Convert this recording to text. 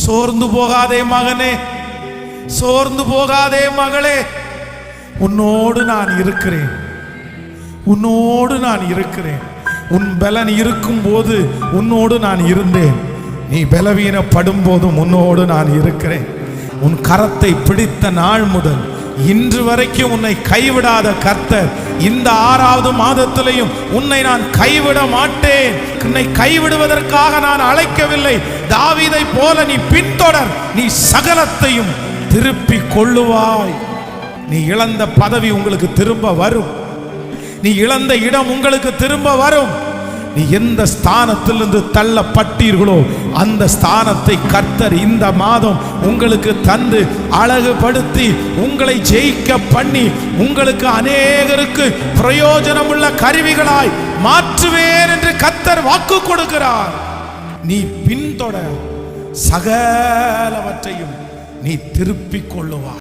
சோர்ந்து போகாதே மகனே, சோர்ந்து போகாதே மகளே, உன்னோடு நான் இருக்கிறேன், உன்னோடு நான் இருக்கிறேன். உன் பலன் இருக்கும் போது உன்னோடு நான் இருந்தேன், நீ பலவீனப்படும் போதும் உன்னோடு நான் இருக்கிறேன். உன் கரத்தை பிடித்த நாள் முதல் இன்று வரைக்கும் உன்னை கைவிடாத கர்த்தர் இந்த 6வது மாதத்திலையும் உன்னை நான் கைவிட மாட்டேன். உன்னை கைவிடுவதற்காக நான் அழைக்கவில்லை. தாவீதை போல நீ பின்தொடர், நீ சகலத்தையும் திருப்பி கொள்ளுவாய். நீ இழந்த பதவி உங்களுக்கு திரும்ப வரும், நீ இழந்த இடம் உங்களுக்கு திரும்ப வரும். நீ எந்த ஸ்தானத்திலிருந்து தள்ளப்பட்டீர்களோ அந்த ஸ்தானத்தை கர்த்தர் இந்த மாதம் உங்களுக்கு தந்து அழகுபடுத்தி உங்களை ஜெயிக்க பண்ணி உங்களுக்கு அநேகருக்கு பிரயோஜனமுள்ள கருவிகளாய் மாற்றுவேன் என்று கர்த்தர் வாக்கு கொடுக்கிறார். நீ பின்தொடர், சகலவற்றையும் நீ திருப்பிக் கொள்ளுவாய்.